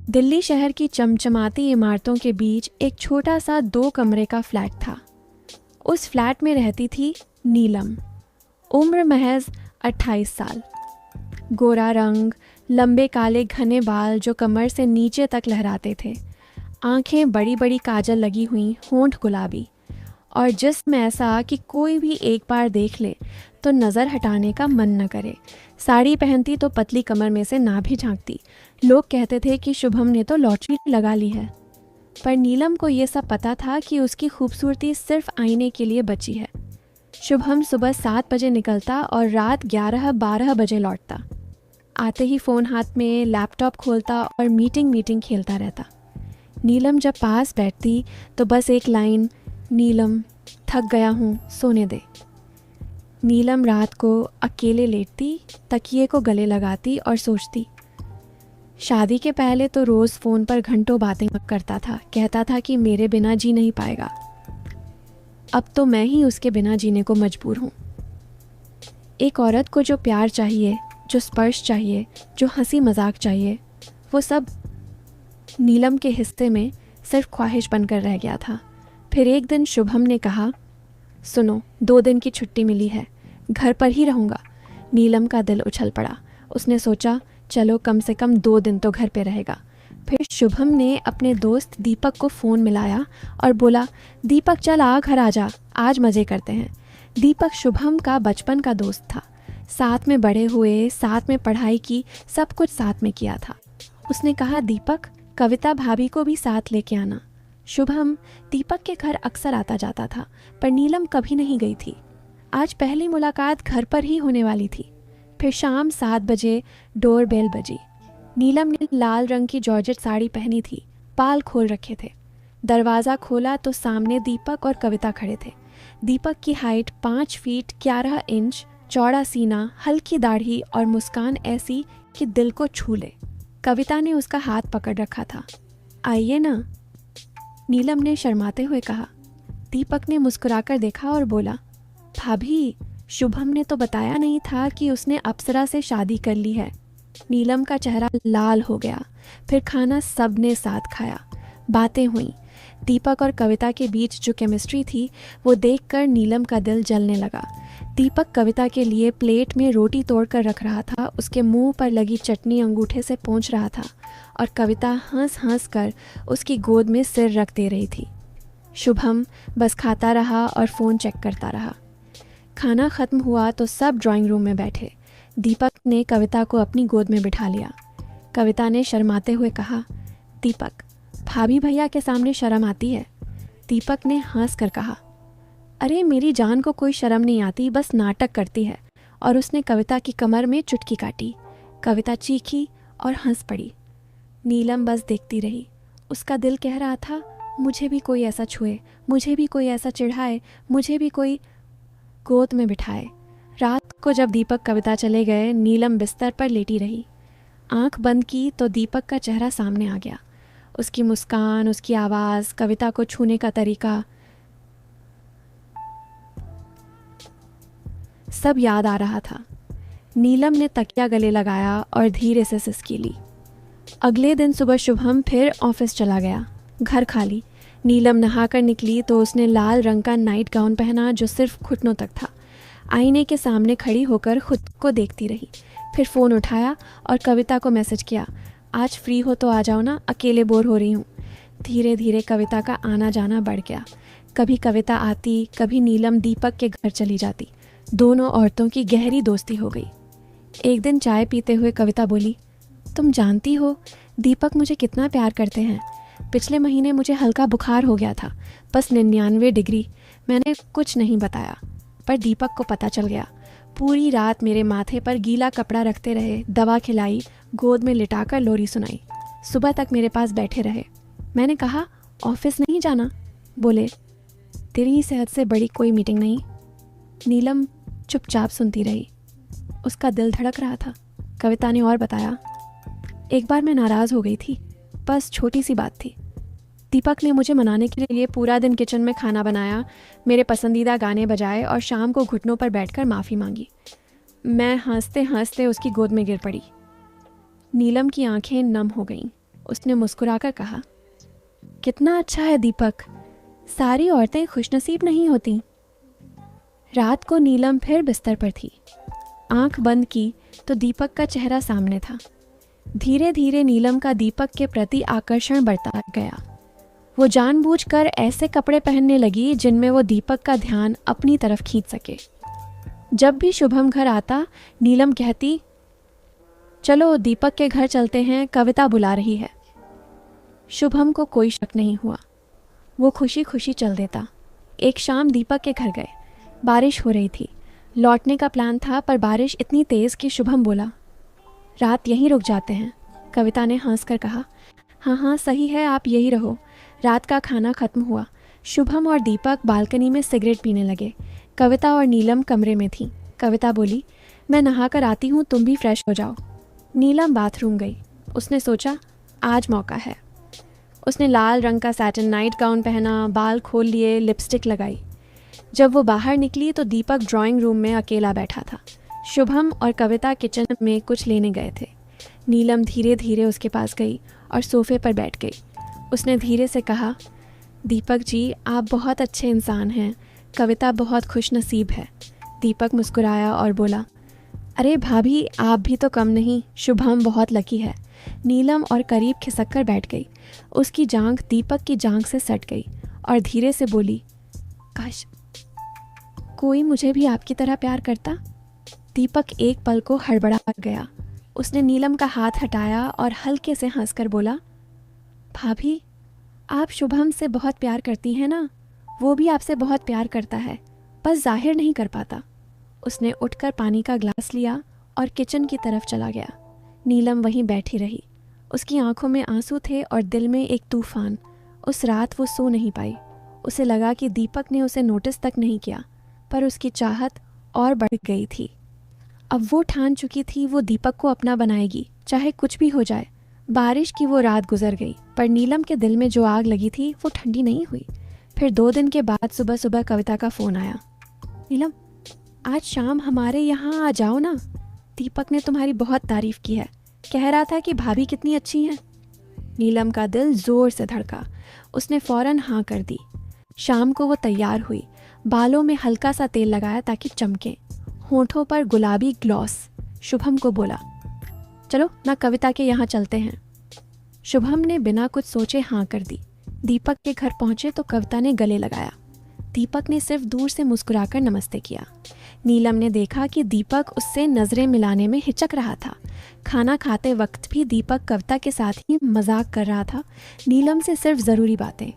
दिल्ली शहर की चमचमाती इमारतों के बीच एक छोटा सा 2 कमरे का फ्लैट था। उस फ्लैट में रहती थी नीलम। उम्र महज 28 साल। गोरा रंग, लंबे काले घने बाल जो कमर से नीचे तक लहराते थे, आंखें बड़ी बड़ी काजल लगी हुई, होंठ गुलाबी, और जिस्म ऐसा कि कोई भी एक बार देख ले तो नज़र हटाने का मन न करे। साड़ी पहनती तो पतली कमर में से ना भी झांकती। लोग कहते थे कि शुभम ने तो लॉटरी लगा ली है, पर नीलम को ये सब पता था कि उसकी खूबसूरती सिर्फ आईने के लिए बची है। शुभम सुबह 7 बजे निकलता और रात 11-12 बजे लौटता। आते ही फ़ोन हाथ में, लैपटॉप खोलता और मीटिंग खेलता रहता। नीलम जब पास बैठती तो बस एक लाइन, नीलम थक गया हूँ, सोने दे। नीलम रात को अकेले लेटती, तकिए को गले लगाती और सोचती। शादी के पहले तो रोज़ फ़ोन पर घंटों बातें करता था, कहता था कि मेरे बिना जी नहीं पाएगा। अब तो मैं ही उसके बिना जीने को मजबूर हूँ। एक औरत को जो प्यार चाहिए, जो स्पर्श चाहिए, जो हंसी मजाक चाहिए, वो सब नीलम के हिस्से में सिर्फ ख्वाहिश बनकर रह गया था। फिर एक दिन शुभम ने कहा, सुनो, 2 दिन की छुट्टी मिली है, घर पर ही रहूँगा। नीलम का दिल उछल पड़ा। उसने सोचा, चलो कम से कम 2 दिन तो घर पे रहेगा। फिर शुभम ने अपने दोस्त दीपक को फ़ोन मिलाया और बोला, दीपक चल आ, घर आ जा, आज मज़े करते हैं। दीपक शुभम का बचपन का दोस्त था। साथ में बड़े हुए, साथ में पढ़ाई की, सब कुछ साथ में किया था। उसने कहा, दीपक, कविता भाभी को भी साथ लेके आना। शुभम दीपक के घर अक्सर आता जाता था, पर नीलम कभी नहीं गई थी। आज पहली मुलाकात घर पर ही होने वाली थी। फिर शाम 7 बजे डोरबेल बजी। नीलम ने लाल रंग की जॉर्जेट साड़ी पहनी थी, बाल खोल रखे थे। दरवाज़ा खोला तो सामने दीपक और कविता खड़े थे। दीपक की हाइट 5 फीट 11 इंच, चौड़ा सीना, हल्की दाढ़ी और मुस्कान ऐसी कि दिल को छू ले। कविता ने उसका हाथ पकड़ रखा था। आइए ना, नीलम ने शर्माते हुए कहा। दीपक ने मुस्कुराकर देखा और बोला, भाभी, शुभम ने तो बताया नहीं था कि उसने अप्सरा से शादी कर ली है। नीलम का चेहरा लाल हो गया। फिर खाना सबने साथ खाया, बातें हुई। दीपक और कविता के बीच जो केमिस्ट्री थी वो देखकर नीलम का दिल जलने लगा। दीपक कविता के लिए प्लेट में रोटी तोड़कर रख रहा था, उसके मुंह पर लगी चटनी अंगूठे से पोंछ रहा था, और कविता हंस कर उसकी गोद में सिर रख दे रही थी। शुभम बस खाता रहा और फ़ोन चेक करता रहा। खाना ख़त्म हुआ तो सब ड्राइंग रूम में बैठे। दीपक ने कविता को अपनी गोद में बिठा लिया। कविता ने शर्माते हुए कहा, दीपक, भाभी भैया के सामने शर्म आती है। दीपक ने हंस कर कहा, अरे मेरी जान को कोई शर्म नहीं आती, बस नाटक करती है। और उसने कविता की कमर में चुटकी काटी। कविता चीखी और हंस पड़ी। नीलम बस देखती रही। उसका दिल कह रहा था, मुझे भी कोई ऐसा छुए, मुझे भी कोई ऐसा चिढ़ाए, मुझे भी कोई गोद में बिठाए। रात को जब दीपक कविता चले गए, नीलम बिस्तर पर लेटी रही। आंख बंद की तो दीपक का चेहरा सामने आ गया। उसकी मुस्कान, उसकी आवाज़, कविता को छूने का तरीका, सब याद आ रहा था। नीलम ने तकिया गले लगाया और धीरे से सिसकी ली। अगले दिन सुबह शुभम फिर ऑफिस चला गया। घर खाली। नीलम नहाकर निकली तो उसने लाल रंग का नाइट गाउन पहना जो सिर्फ घुटनों तक था। आईने के सामने खड़ी होकर खुद को देखती रही। फिर फ़ोन उठाया और कविता को मैसेज किया, आज फ्री हो तो आ जाओ ना, अकेले बोर हो रही हूँ। धीरे धीरे कविता का आना जाना बढ़ गया। कभी कविता आती, कभी नीलम दीपक के घर चली जाती। दोनों औरतों की गहरी दोस्ती हो गई। एक दिन चाय पीते हुए कविता बोली, तुम जानती हो दीपक मुझे कितना प्यार करते हैं। पिछले महीने मुझे हल्का बुखार हो गया था, बस 99 डिग्री। मैंने कुछ नहीं बताया, पर दीपक को पता चल गया। पूरी रात मेरे माथे पर गीला कपड़ा रखते रहे, दवा खिलाई, गोद में लिटाकर लोरी सुनाई। सुबह तक मेरे पास बैठे रहे। मैंने कहा, ऑफिस नहीं जाना? बोले, तेरी सेहत से बड़ी कोई मीटिंग नहीं। नीलम चुपचाप सुनती रही। उसका दिल धड़क रहा था। कविता ने और बताया, एक बार मैं नाराज़ हो गई थी, बस छोटी सी बात थी। दीपक ने मुझे मनाने के लिए पूरा दिन किचन में खाना बनाया, मेरे पसंदीदा गाने बजाए और शाम को घुटनों पर बैठकर माफ़ी मांगी। मैं हंसते हंसते उसकी गोद में गिर पड़ी। नीलम की आंखें नम हो गईं। उसने मुस्कुराकर कहा, कितना अच्छा है दीपक, सारी औरतें खुशनसीब नहीं होती। रात को नीलम फिर बिस्तर पर थी। आंख बंद की तो दीपक का चेहरा सामने था। धीरे धीरे नीलम का दीपक के प्रति आकर्षण बढ़ता गया। वो जानबूझकर ऐसे कपड़े पहनने लगी जिनमें वो दीपक का ध्यान अपनी तरफ खींच सके। जब भी शुभम घर आता, नीलम कहती, चलो दीपक के घर चलते हैं, कविता बुला रही है। शुभम को कोई शक नहीं हुआ। वो खुशी खुशी चल देता। एक शाम दीपक के घर गए। बारिश हो रही थी। लौटने का प्लान था, पर बारिश इतनी तेज़ कि शुभम बोला, रात यहीं रुक जाते हैं। कविता ने हंसकर कहा, हाँ हाँ सही है, आप यहीं रहो। रात का खाना खत्म हुआ। शुभम और दीपक बालकनी में सिगरेट पीने लगे। कविता और नीलम कमरे में थीं। कविता बोली, मैं नहा कर आती हूँ, तुम भी फ्रेश हो जाओ। नीलम बाथरूम गई। उसने सोचा, आज मौका है। उसने लाल रंग का सैटिन नाइट गाउन पहना, बाल खोल लिए, लिपस्टिक लगाई। जब वो बाहर निकली तो दीपक ड्राइंग रूम में अकेला बैठा था। शुभम और कविता किचन में कुछ लेने गए थे। नीलम धीरे धीरे उसके पास गई और सोफे पर बैठ गई। उसने धीरे से कहा, दीपक जी, आप बहुत अच्छे इंसान हैं। कविता बहुत खुशनसीब है। दीपक मुस्कुराया और बोला, अरे भाभी, आप भी तो कम नहीं। शुभम बहुत लकी है। नीलम और करीब खिसक कर बैठ गई। उसकी जांघ दीपक की जांघ से सट गई और धीरे से बोली, काश कोई मुझे भी आपकी तरह प्यार करता। दीपक एक पल को हड़बड़ा गया। उसने नीलम का हाथ हटाया और हल्के से हंसकर बोला, भाभी, आप शुभम से बहुत प्यार करती हैं ना? वो भी आपसे बहुत प्यार करता है, बस जाहिर नहीं कर पाता। उसने उठकर पानी का ग्लास लिया और किचन की तरफ चला गया। नीलम वहीं बैठी रही। उसकी आंखों में आंसू थे और दिल में एक तूफान। उस रात वो सो नहीं पाई। उसे लगा कि दीपक ने उसे नोटिस तक नहीं किया, पर उसकी चाहत और बढ़ गई थी। अब वो ठान चुकी थी, वो दीपक को अपना बनाएगी, चाहे कुछ भी हो जाए। बारिश की वो रात गुजर गई, पर नीलम के दिल में जो आग लगी थी वो ठंडी नहीं हुई। फिर 2 दिन के बाद सुबह सुबह कविता का फ़ोन आया, नीलम, आज शाम हमारे यहाँ आ जाओ ना। दीपक ने तुम्हारी बहुत तारीफ़ की है, कह रहा था कि भाभी कितनी अच्छी हैं। नीलम का दिल ज़ोर से धड़का। उसने फ़ौरन हाँ कर दी। शाम को वो तैयार हुई। बालों में हल्का सा तेल लगाया ताकि चमके, होठों पर गुलाबी ग्लॉस। शुभम को बोला, चलो ना कविता के यहाँ चलते हैं। शुभम ने बिना कुछ सोचे हाँ कर दी। दीपक के घर पहुंचे तो कविता ने गले लगाया। दीपक ने सिर्फ दूर से मुस्कुराकर नमस्ते किया। नीलम ने देखा कि दीपक उससे नज़रें मिलाने में हिचक रहा था। खाना खाते वक्त भी दीपक कविता के साथ ही मजाक कर रहा था, नीलम से सिर्फ ज़रूरी बातें।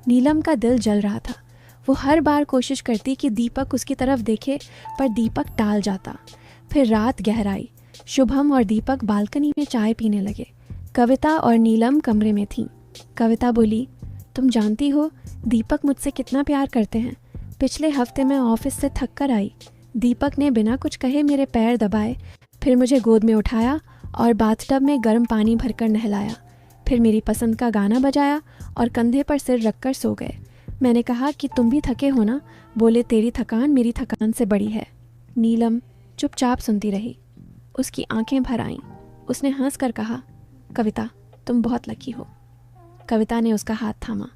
नीलम का दिल जल रहा था। वो हर बार कोशिश करती कि दीपक उसकी तरफ देखे, पर दीपक टाल जाता। फिर रात गहराई। शुभम और दीपक बालकनी में चाय पीने लगे। कविता और नीलम कमरे में थीं। कविता बोली, तुम जानती हो दीपक मुझसे कितना प्यार करते हैं। पिछले हफ्ते मैं ऑफिस से थक कर आई। दीपक ने बिना कुछ कहे मेरे पैर दबाए, फिर मुझे गोद में उठाया और बाथटब में गर्म पानी भरकर नहलाया। फिर मेरी पसंद का गाना बजाया और कंधे पर सिर रखकर सो गए। मैंने कहा कि तुम भी थके हो ना? बोले, तेरी थकान मेरी थकान से बड़ी है। नीलम चुपचाप सुनती रही। उसकी आंखें भर आईं। उसने हंस कर कहा, कविता, तुम बहुत लकी हो। कविता ने उसका हाथ थामा।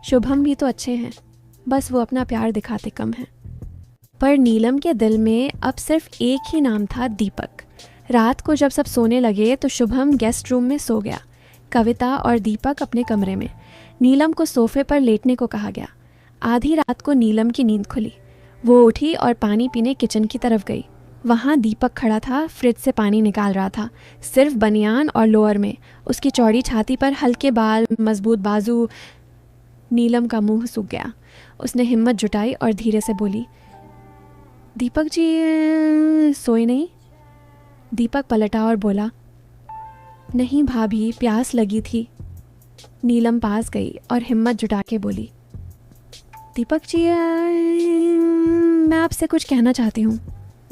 शुभम भी तो अच्छे हैं, बस वो अपना प्यार दिखाते कम हैं। पर नीलम के दिल में अब सिर्फ एक ही नाम था, दीपक। रात को जब सब सोने लगे तो शुभम गेस्ट रूम में सो गया। कविता और दीपक अपने कमरे में। नीलम को सोफे पर लेटने को कहा गया। आधी रात को नीलम की नींद खुली। वो उठी और पानी पीने किचन की तरफ गई। वहाँ दीपक खड़ा था, फ्रिज से पानी निकाल रहा था, सिर्फ बनियान और लोअर में। उसकी चौड़ी छाती पर हल्के बाल, मजबूत बाजू। नीलम का मुंह सूख गया। उसने हिम्मत जुटाई और धीरे से बोली, दीपक जी सोए नहीं? दीपक पलटा और बोला, नहीं भाभी, प्यास लगी थी। नीलम पास गई और हिम्मत जुटा के बोली, दीपक जी मैं आपसे कुछ कहना चाहती हूँ।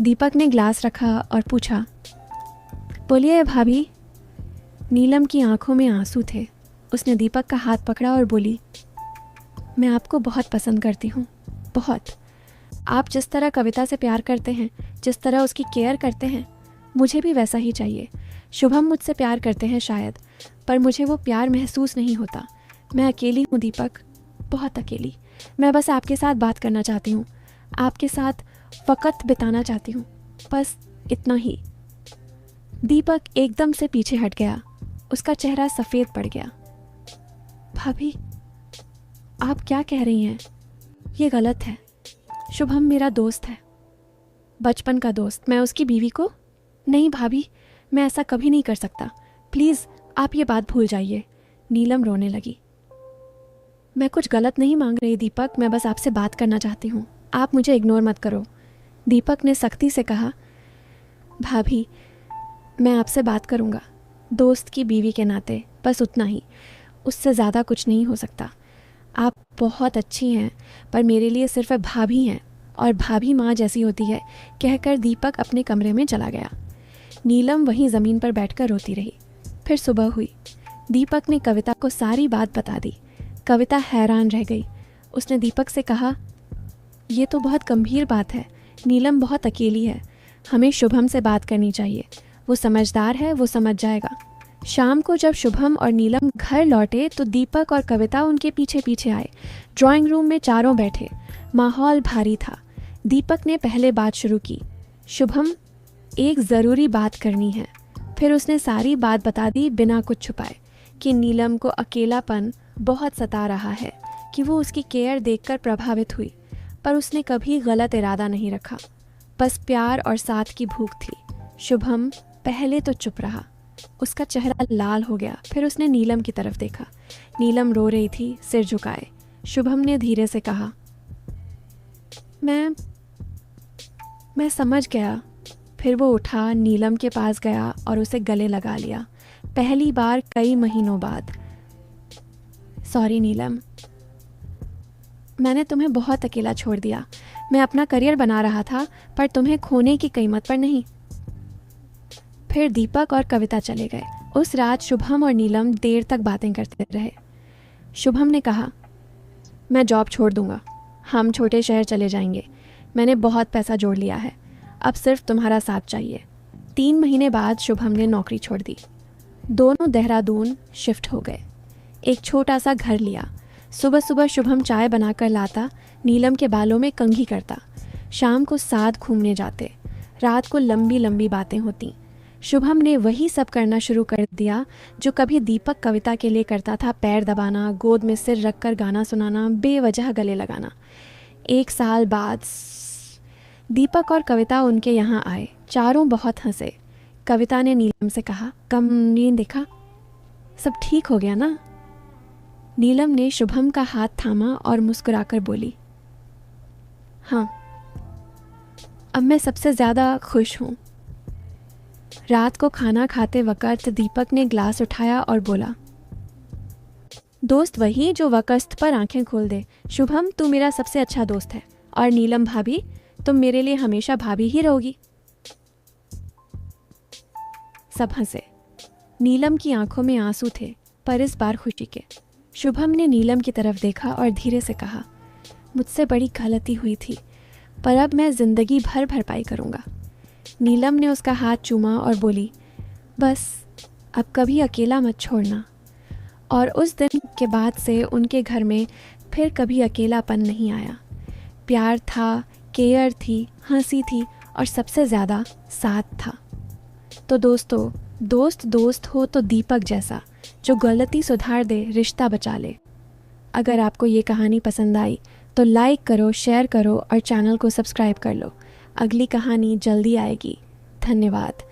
दीपक ने ग्लास रखा और पूछा, बोलिए भाभी। नीलम की आंखों में आंसू थे। उसने दीपक का हाथ पकड़ा और बोली, मैं आपको बहुत पसंद करती हूँ, बहुत। आप जिस तरह कविता से प्यार करते हैं, जिस तरह उसकी केयर करते हैं, मुझे भी वैसा ही चाहिए। शुभम मुझसे प्यार करते हैं शायद, पर मुझे वो प्यार महसूस नहीं होता। मैं अकेली हूँ दीपक, बहुत अकेली। मैं बस आपके साथ बात करना चाहती हूँ, आपके साथ वक़्त बिताना चाहती हूँ, बस इतना ही। दीपक एकदम से पीछे हट गया, उसका चेहरा सफ़ेद पड़ गया। भाभी, आप क्या कह रही हैं? ये गलत है। शुभम मेरा दोस्त है, बचपन का दोस्त। मैं उसकी बीवी को? नहीं भाभी, मैं ऐसा कभी नहीं कर सकता। प्लीज़ आप ये बात भूल जाइए। नीलम रोने लगी। मैं कुछ गलत नहीं मांग रही दीपक, मैं बस आपसे बात करना चाहती हूँ। आप मुझे इग्नोर मत करो। दीपक ने सख्ती से कहा। भाभी, मैं आपसे बात करूँगा, दोस्त की बीवी के नाते, बस उतना ही, उससे ज़्यादा कुछ नहीं हो सकता। आप बहुत अच्छी हैं, पर मेरे लिए सिर्फ भाभी हैं, और भाभी माँ जैसी होती है, कहकर दीपक अपने कमरे में चला गया। नीलम वहीं ज़मीन पर बैठकर रोती रही। फिर सुबह हुई। दीपक ने कविता को सारी बात बता दी। कविता हैरान रह गई। उसने दीपक से कहा, ये तो बहुत गंभीर बात है। नीलम बहुत अकेली है, हमें शुभम से बात करनी चाहिए। वो समझदार है, वो समझ जाएगा। शाम को जब शुभम और नीलम घर लौटे तो दीपक और कविता उनके पीछे पीछे आए। ड्राइंग रूम में चारों बैठे। माहौल भारी था। दीपक ने पहले बात शुरू की। शुभम, एक ज़रूरी बात करनी है। फिर उसने सारी बात बता दी बिना कुछ छुपाए, कि नीलम को अकेलापन बहुत सता रहा है, कि वो उसकी केयर देखकर प्रभावित हुई, पर उसने कभी गलत इरादा नहीं रखा। बस प्यार और साथ की भूख थी। शुभम पहले तो चुप रहा, उसका चेहरा लाल हो गया। फिर उसने नीलम की तरफ देखा। नीलम रो रही थी, सिर झुकाए। शुभम ने धीरे से कहा, मैं समझ गया। फिर वो उठा, नीलम के पास गया और उसे गले लगा लिया, पहली बार कई महीनों बाद। सॉरी नीलम, मैंने तुम्हें बहुत अकेला छोड़ दिया। मैं अपना करियर बना रहा था, पर तुम्हें खोने की कीमत पर नहीं। फिर दीपक और कविता चले गए। उस रात शुभम और नीलम देर तक बातें करते रहे। शुभम ने कहा, मैं जॉब छोड़ दूंगा, हम छोटे शहर चले जाएंगे। मैंने बहुत पैसा जोड़ लिया है, अब सिर्फ तुम्हारा साथ चाहिए। 3 महीने बाद शुभम ने नौकरी छोड़ दी। दोनों देहरादून शिफ्ट हो गए। एक छोटा सा घर लिया। सुबह सुबह शुभम चाय बनाकर लाता, नीलम के बालों में कंघी करता। शाम को साथ घूमने जाते। रात को लंबी लंबी बातें होती। शुभम ने वही सब करना शुरू कर दिया जो कभी दीपक कविता के लिए करता था। पैर दबाना, गोद में सिर रखकर गाना सुनाना, बेवजह गले लगाना। 1 साल बाद दीपक और कविता उनके यहाँ आए। चारों बहुत हंसे। कविता ने नीलम से कहा, कम नींद देखा, सब ठीक हो गया ना? नीलम ने शुभम का हाथ थामा और मुस्कुराकर बोली, हाँ, अब मैं सबसे ज़्यादा खुश हूँ। रात को खाना खाते वक्त दीपक ने ग्लास उठाया और बोला, दोस्त वही जो वक़्त पर आंखें खोल दे। शुभम, तू मेरा सबसे अच्छा दोस्त है, और नीलम भाभी, तुम मेरे लिए हमेशा भाभी ही रहोगी। सब हंसे। नीलम की आंखों में आंसू थे, पर इस बार खुशी के। शुभम ने नीलम की तरफ देखा और धीरे से कहा, मुझसे बड़ी गलती हुई थी, पर अब मैं ज़िंदगी भर भरपाई करूँगा। नीलम ने उसका हाथ चूमा और बोली, बस अब कभी अकेला मत छोड़ना। और उस दिन के बाद से उनके घर में फिर कभी अकेलापन नहीं आया। प्यार था, केयर थी, हंसी थी, और सबसे ज़्यादा साथ था। तो दोस्तों, दोस्त हो तो दीपक जैसा, जो गलती सुधार दे, रिश्ता बचा ले। अगर आपको ये कहानी पसंद आई तो लाइक करो, शेयर करो और चैनल को सब्सक्राइब कर लो। अगली कहानी जल्दी आएगी। धन्यवाद।